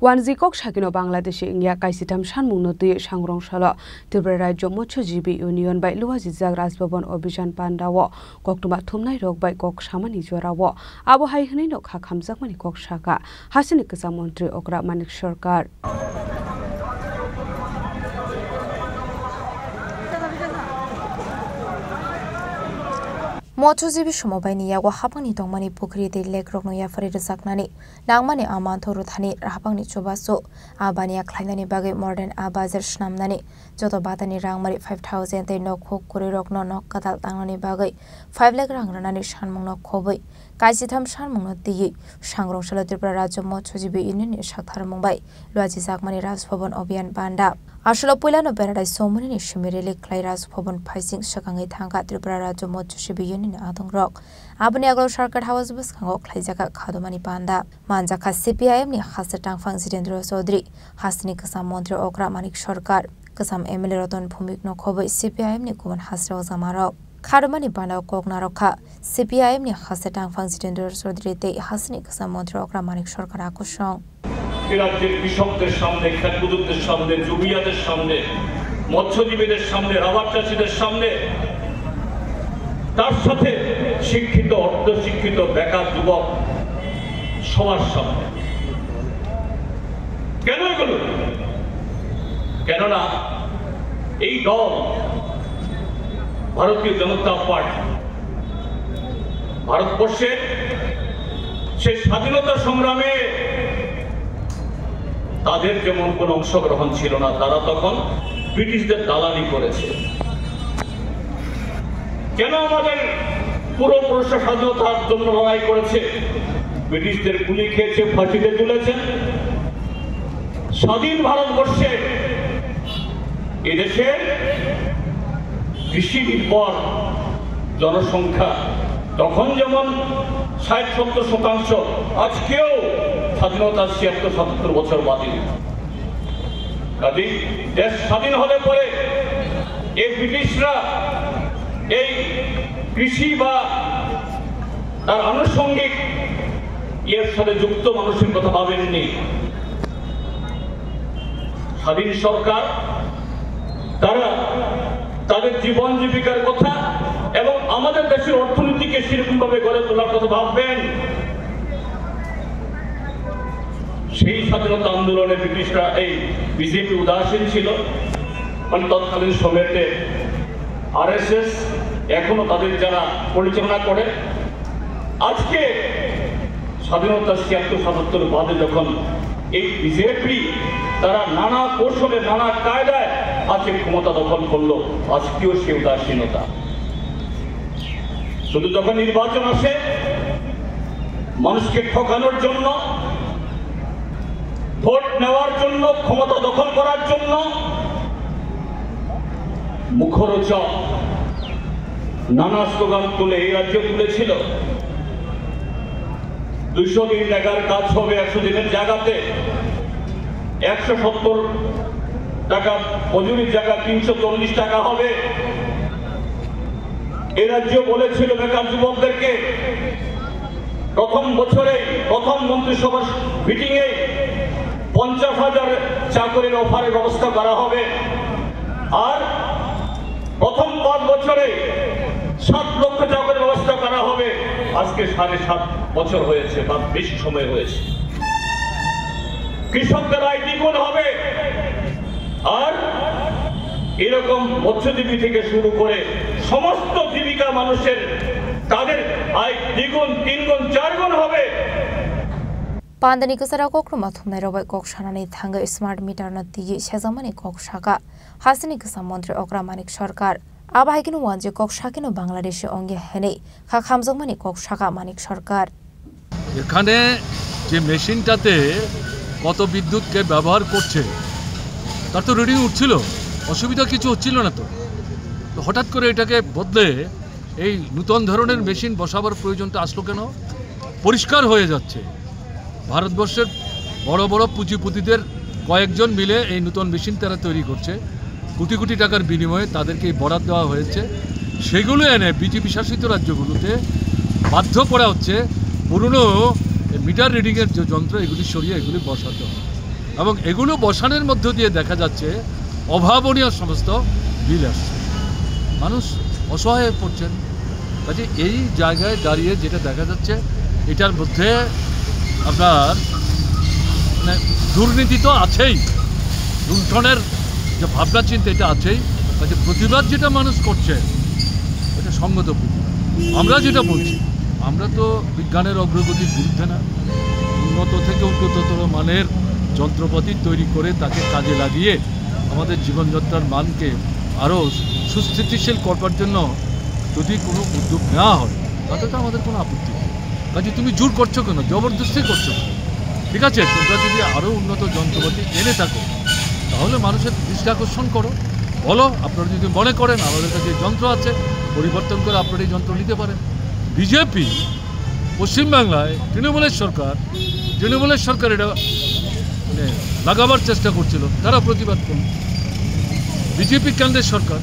ওয়ানজিকক সাকিনো বাংলাদেশে ইংয়া কাইসিতাম সানমুনতি সাংরংশাল ত্রিপুরা রাজ্য মৎস্যজীবী ইউনিয়ন বাই লুয়াজিজাক রাজভবন অভিযান পান্ডাও কক্টুমা থুমনাই রক বাই কক সামানি জরাও আবহাই হनै নো খা খামজাকমানি কক সাকা হাসিনি কসা মন্ত্রী ওকরা মানিক সরকার মৎস্যজীবী সমবায়নি ইয়াগো হাপাংনি দংমানি পুখরিতে লেক রকনয়া ফরিদ সাকনানি নাংমানি আমান থরু থানি হাপাংনি চুবাসু আবানিয়া খ্লাইনানি বাগে মডার্ন আবাজার স্নামনানি যত বাতানি রাংমারি 5000 তে নক হক করে রকন নক কাতাল তাংনানি বাগে 5 লাখ রাং রানানি সানমং নক খবই কাইজিথাম সানমং দিই সাংরংশাল ত্রিপুরা রাজ্য মৎস্যজীবী ইউনিয়নের সাকথার মুম্বাই লুয়াজি জাকমানি রাজভবন অভিযান বান্ডা আসলে পয়লানো বেড়াই সমনি শিমিরেলি ক্লাই রাজভবন ফাইসিং সাকাঙ্গি থাঙ্গা ত্রিপুরা রাজ্য মৎস্যজীবী ইউনিয়ন আদং রক আবনি আগল সরকার হাওয়াজ বসখাঙ্গো খ্লাইজাকা খাদমানি পান্ডা মানজাকা সিপিআইএম নি হাসে টাংফাং জিতেন্দ্র চৌধুরী হাসনি কসাম মন্ত্রী ওকরা মানিক সরকার কসাম এমএলএ রতন ভূমিক নখবই সিপিআইএম নি কুমান হাসরাও জামারক খারমানি বানাও কক নারখা সিপিআইএম নি হাসে টাংফাং জিতেন্দ্র চৌধুরী তে হাসনি কসাম মন্ত্রী ওকরা মানিক সরকার আকর্ষণ রাজ্যের কৃষকদের সামনে খেতমজুরদের সামনে জমিয়াদের সামনে মৎস্যজীবীদের সামনে রাবার চাষীদের সামনে তার সাথে শিক্ষিত অর্ধশিক্ষিত বেকার যুবক সবার সামনে কেন এগুলো কেননা এই দল ভারতীয় জনতা পার্টি ভারতবর্ষের সে স্বাধীনতা সংগ্রামে তাদের যেমন কোনো অংশগ্রহণ ছিল না তারা তখন ব্রিটিশদের দালালি করেছে কেন আমাদের পুরো স্বাধীনতার জন্য লড়াই করেছে ব্রিটিশদের গুলি খেয়েছে ফাঁসিতে ঝুলেছে স্বাধীন ভারতবর্ষে এদেশের কৃষি নির্ভর জনসংখ্যা তখন যেমন 60-70% আজকেও স্বাধীনতার 76-77 বছর বাদে কাজেই দেশ স্বাধীন হলে পরে এই ব্রিটিশরা এই কৃষি বা তার আনুষঙ্গিক এর সাথে যুক্ত মানুষের কথা ভাবেননি স্বাধীন সরকার তারা তাদের জীবন জীবিকার কথা এবং আমাদের দেশের অর্থনীতিকে সেরকম ভাবে গড়ে তোলার কথা ভাববেন সেই স্বাধীনতা আন্দোলনে ব্রিটিশরা এই বিজেপি উদাসীন ছিল মানে তৎকালীন সময়তে আরএসএস এখনো তাদের যারা পরিচালনা করে আজকে স্বাধীনতা 76-77 বাদে যখন এই বিজেপি তারা নানা কৌশলে নানা কায়দায় আজকে ক্ষমতা দখল করলো আজকেও সে উদাসীনতা শুধু যখন নির্বাচন আসে মানুষকে ঠকানোর জন্য ভোট নেওয়ার জন্য ক্ষমতা দখল করার জন্য মুখরোচক নানা স্লোগান তুলে এই রাজ্য তুলেছিল 200 দিন জায়গার কাজ হবে 100 দিনের জায়গাতে 170 টাকা মজুরির জায়গা 340 টাকা হবে এই রাজ্য বলেছিল বেকার যুবকদেরকে প্রথম বছরে প্রথম মন্ত্রিসভার মিটিংয়ে 50,000 চাকরির অফারের ব্যবস্থা করা হবে আর প্রথম 5 বছরে 7 লক্ষ চাকরির ব্যবস্থা করা হবে আজকে 7.5 বছর হয়েছে বা বেশি সময় হয়েছে কৃষকদের আয় দ্বিগুণ হবে আর এরকম মৎস্যজীবী থেকে শুরু করে সমস্ত জীবিকা মানুষের তাদের আয় দ্বিগুণ 3 গুণ 4 গুণ হবে পান্দানি কসারা কোক্রমা থুমনাই রবাই কক সানানি থাঙ্গা স্মার্ট মিটার না দিয়ে সেজামানি কক শাখা হাসিনি কসা মন্ত্রী ওকরা মানিক সরকার আবাহাইকিনো ওয়ানজে কক শাকিনো বাংলাদেশে অঙ্গে হেনে খা খামজমানি কক শাখা মানিক সরকার এখানে যে মেশিনটাতে কত বিদ্যুৎকে ব্যবহার করছে তার তো রিডিং উঠছিল অসুবিধা কিছু হচ্ছিল না তো হঠাৎ করে এটাকে বদলে এই নতুন ধরনের মেশিন বসাবার প্রয়োজনটা আসলো কেন পরিষ্কার হয়ে যাচ্ছে ভারতবর্ষের বড় বড় পুঁজিপতিদের কয়েকজন মিলে এই নতুন মেশিন তারা তৈরি করছে কোটি কোটি টাকার বিনিময়ে তাদেরকে বরাদ দেওয়া হয়েছে সেগুলো এনে বিজেপি শাসিত রাজ্যগুলোতে বাধ্য করা হচ্ছে পুরনো মিটার রিডিংয়ের যে যন্ত্র এগুলি সরিয়ে এগুলি বসাতে হবে এবং এগুলো বসানোর মধ্য দিয়ে দেখা যাচ্ছে অভাবনীয় সমস্ত বিল আসছে, মানুষ অসহায় হয়ে পড়ছেন। কাজে এই জায়গায় দাঁড়িয়ে যেটা দেখা যাচ্ছে এটার মধ্যে আপনার মানে দুর্নীতি তো আছেই, লুণ্ঠনের যে ভাবনা চিন্তা এটা আছেই। কাজে প্রতিবাদ যেটা মানুষ করছে এটা সঙ্গত প্রতিবাদ। আমরা যেটা বলছি, আমরা তো বিজ্ঞানের অগ্রগতির বিরুদ্ধে না, উন্নত থেকে উন্নততর মানের যন্ত্রপাতি তৈরি করে তাকে কাজে লাগিয়ে আমাদের জীবনযাত্রার মানকে আরও সুস্থিতিশীল করবার জন্য যদি কোনো উদ্যোগ নেওয়া হয় তাতে তো আমাদের কোনো আপত্তি নেই। কাজে তুমি জোর করছো কেন, জবরদস্তি করছো কেন? ঠিক আছে, তোমরা যদি আরও উন্নত যন্ত্রপাতি এনে থাকো তাহলে মানুষের দৃষ্টি আকর্ষণ করো, বলো আপনারা যদি মনে করেন আমাদের কাছে যন্ত্র আছে পরিবর্তন করে আপনারা এই যন্ত্র নিতে পারেন। বিজেপি পশ্চিমবাংলায় তৃণমূলের সরকার এটা মানে লাগাবার চেষ্টা করছিল, তারা প্রতিবাদ করল। বিজেপি কেন্দ্রের সরকার,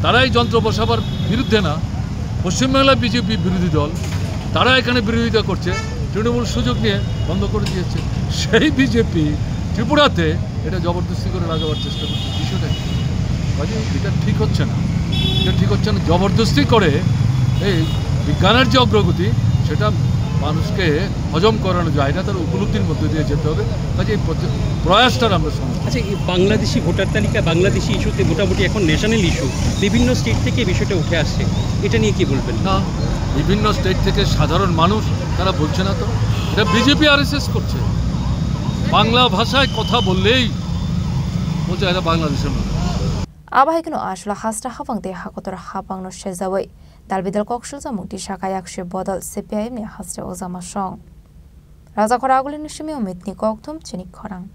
তারা এই যন্ত্র বসাবার বিরুদ্ধে না, পশ্চিমবাংলায় বিজেপি বিরোধী দল, তারা এখানে বিরোধিতা করছে, তৃণমূল সুযোগ নিয়ে বন্ধ করে দিয়েছে। সেই বিজেপি ত্রিপুরাতে এটা জবরদস্তি করে লাগাবার চেষ্টা করছে, বিষয়টা কাজে এটা ঠিক হচ্ছে না, জবরদস্তি করে এই বিজ্ঞানের যে অগ্রগতি সেটা মানুষকে হজম করানো যায় না, তার উপলব্ধির মধ্যে দিয়ে যেতে হবে। কাজে এই প্রয়াসটার আমরা সমর্থন। আচ্ছা, এই বাংলাদেশি ভোটার তালিকা বাংলাদেশি ইস্যুতে মোটামুটি এখন ন্যাশনাল ইস্যু, বিভিন্ন স্টেট থেকে এই বিষয়টা উঠে আসছে, এটা নিয়ে কি বলবেন? না, বিভিন্ন স্টেট থেকে সাধারণ মানুষ তারা বলছে না তো, এটা বিজেপি RSS করছে। বাংলা ভাষায় কথা বললেই বলছে এটা বাংলাদেশের মানুষ। Abahikno ashla hasta hafang de hakotor hapang no shezawai. Dalbidal kokshulza mukti shakayakshe bodal CPIM ne hasta ozama shong. Raza koragulin shimi umitni koktum chinik korang.